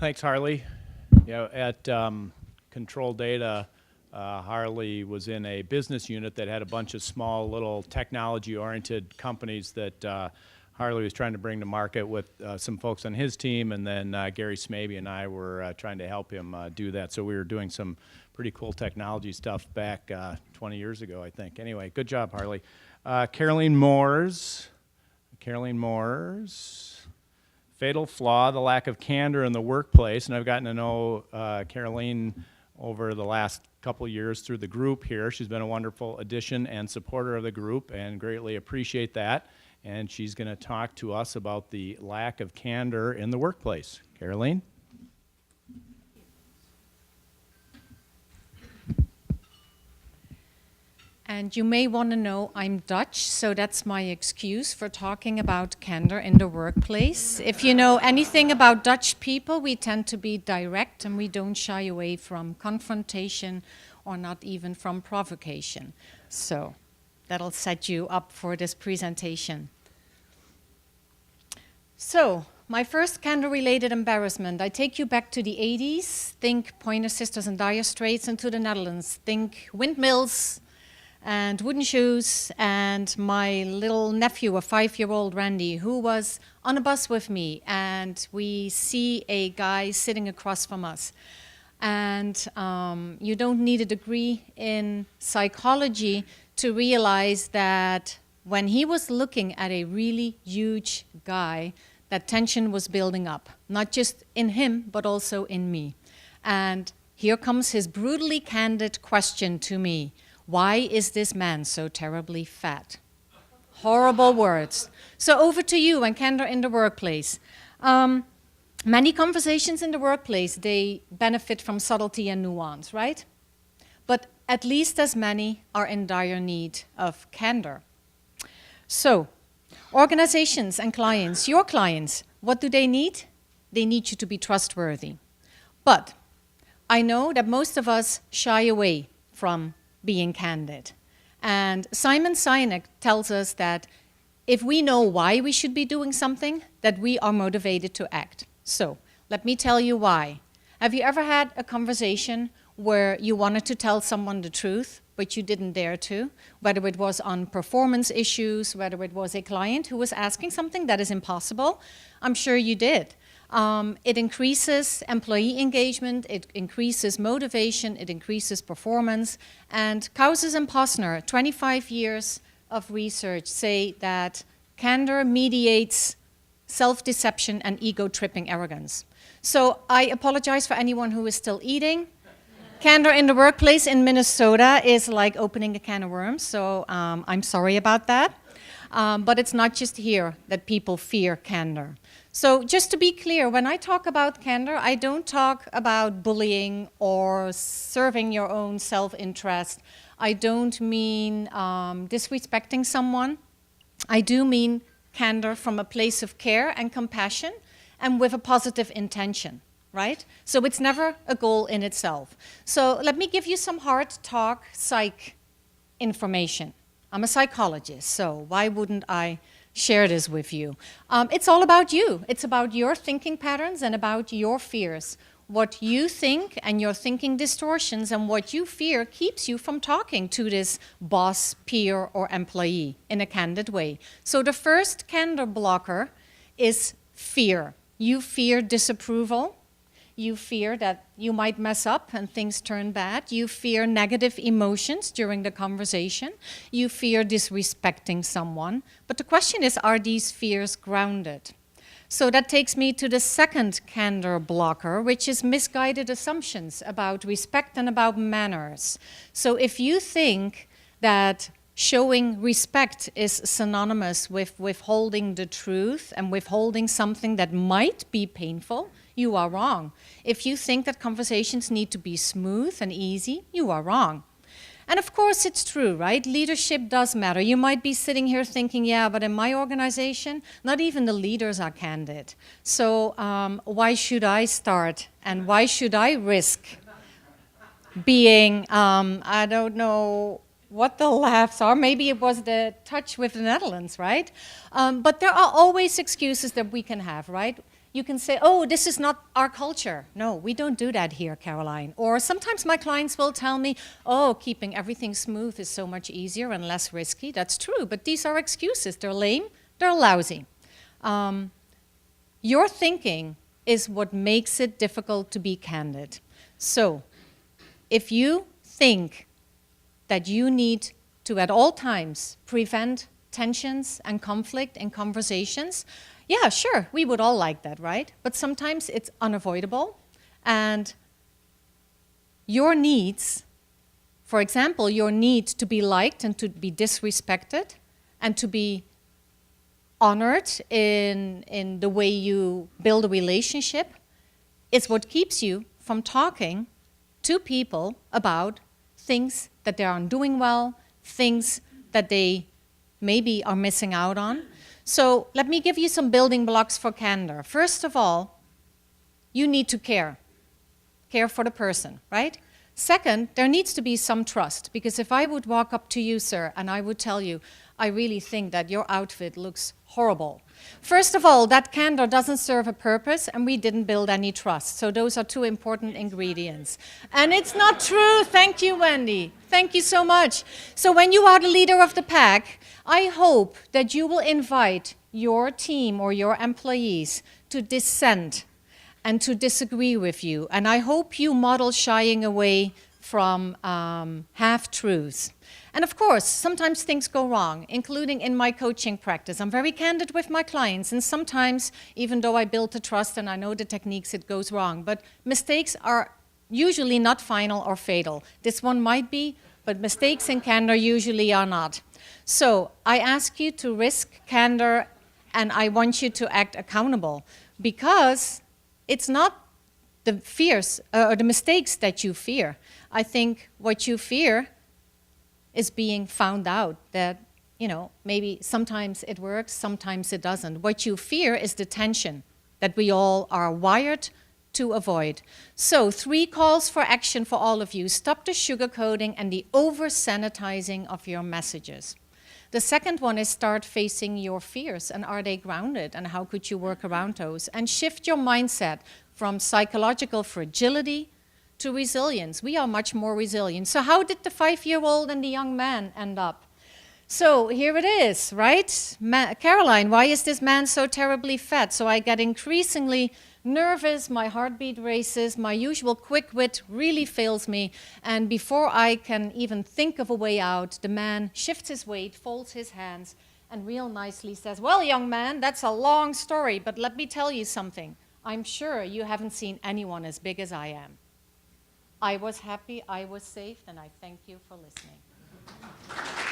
Thanks, Harley. At Control Data, Harley was in a business unit that had a bunch of small little technology-oriented companies that Harley was trying to bring to market with some folks on his team, and then Gary Smaby and I were trying to help him do that. So we were doing some pretty cool technology stuff back 20 years ago, I think. Anyway, good job, Harley. Carolien Moors. Carolien Moors. Fatal flaw, the lack of candor in the workplace. And I've gotten to know Carolyn over the last couple years through the group here. She's been a wonderful addition and supporter of the group, and greatly appreciate that. And she's going to talk to us about the lack of candor in the workplace. Carolyn? And you may want to know I'm Dutch, so that's my excuse for talking about candor in the workplace. If you know anything about Dutch people, we tend to be direct and we don't shy away from confrontation or not even from provocation. So that'll set you up for this presentation. So, my first candor-related embarrassment. I take you back to the 80s. Think Pointer Sisters and Dire Straits, and to the Netherlands. Think windmills and wooden shoes, and my little nephew, a 5-year-old Randy, who was on a bus with me, and we see a guy sitting across from us. And you don't need a degree in psychology to realize that when he was looking at a really huge guy, that tension was building up, not just in him, but also in me. And here comes his brutally candid question to me. Why is this man so terribly fat? Horrible words. So over to you and candor in the workplace. Many conversations in the workplace, they benefit from subtlety and nuance, right? But at least as many are in dire need of candor. So, organizations and clients, your clients, what do they need? They need you to be trustworthy. But I know that most of us shy away from being candid. And Simon Sinek tells us that if we know why we should be doing something, that we are motivated to act. So, let me tell you why. Have you ever had a conversation where you wanted to tell someone the truth, but you didn't dare to? Whether it was on performance issues, whether it was a client who was asking something that is impossible, I'm sure you did. It increases employee engagement, it increases motivation, it increases performance. And Causes and Posner, 25 years of research, say that candor mediates self-deception and ego-tripping arrogance. So I apologize for anyone who is still eating. Candor in the workplace in Minnesota is like opening a can of worms, so I'm sorry about that. But it's not just here that people fear candor. So just to be clear, when I talk about candor, I don't talk about bullying or serving your own self-interest. I don't mean disrespecting someone. I do mean candor from a place of care and compassion and with a positive intention, right? So it's never a goal in itself. So let me give you some hard talk psych information. I'm a psychologist, so why wouldn't I share this with you? It's all about you. It's about your thinking patterns and about your fears. What you think and your thinking distortions and what you fear keeps you from talking to this boss, peer, or employee in a candid way. So the first candor blocker is fear. You fear disapproval. You fear that you might mess up and things turn bad. You fear negative emotions during the conversation. You fear disrespecting someone. But the question is, are these fears grounded? So that takes me to the second candor blocker, which is misguided assumptions about respect and about manners. So if you think that showing respect is synonymous with withholding the truth and withholding something that might be painful, you are wrong. If you think that conversations need to be smooth and easy, you are wrong. And of course it's true, right? Leadership does matter. You might be sitting here thinking, yeah, but in my organization, not even the leaders are candid. So why should I start and why should I risk being, I don't know what the laughs are. Maybe it was the touch with the Netherlands, right? But there are always excuses that we can have, right? you can say, oh, this is not our culture. No, we don't do that here, Caroline. Or sometimes my clients will tell me, oh, keeping everything smooth is so much easier and less risky. That's true, but these are excuses. They're lame, they're lousy. Your thinking is what makes it difficult to be candid. So, if you think that you need to at all times prevent tensions and conflict in conversations, yeah, sure, we would all like that, right? But sometimes it's unavoidable, and your needs, for example, your need to be liked and to be disrespected and to be honored in the way you build a relationship, is what keeps you from talking to people about things that they aren't doing well, things that they maybe are missing out on. So let me give you some building blocks for candor. First of all, you need to care. Care for the person, right? Second, there needs to be some trust, because if I would walk up to you, sir, and I would tell you, I really think that your outfit looks horrible. First of all, that candor doesn't serve a purpose, and we didn't build any trust. So those are two important ingredients. And it's not true. Thank you, Wendy. Thank you so much. So when you are the leader of the pack, I hope that you will invite your team or your employees to dissent and to disagree with you. And I hope you model shying away from half-truths. And of course, sometimes things go wrong, including in my coaching practice. I'm very candid with my clients, and sometimes, even though I build the trust and I know the techniques, it goes wrong. But mistakes are usually not final or fatal. This one might be, but mistakes in candor usually are not. So I ask you to risk candor, and I want you to act accountable, because it's not the fears or the mistakes that you fear. I think what you fear is being found out, that, you know, maybe sometimes it works, sometimes it doesn't. What you fear is the tension that we all are wired to avoid. So 3 calls for action for all of you. Stop the sugarcoating and the over-sanitizing of your messages. The second one is start facing your fears, and are they grounded, and how could you work around those? And shift your mindset from psychological fragility to resilience. We are much more resilient. So how did the 5-year-old and the young man end up? So here it is, right? Caroline, why is this man so terribly fat? So I get increasingly nervous, my heartbeat races, my usual quick wit really fails me, and before I can even think of a way out, the man shifts his weight, folds his hands, and real nicely says, well, young man, that's a long story, but let me tell you something. I'm sure you haven't seen anyone as big as I am. I was happy, I was safe, and I thank you for listening.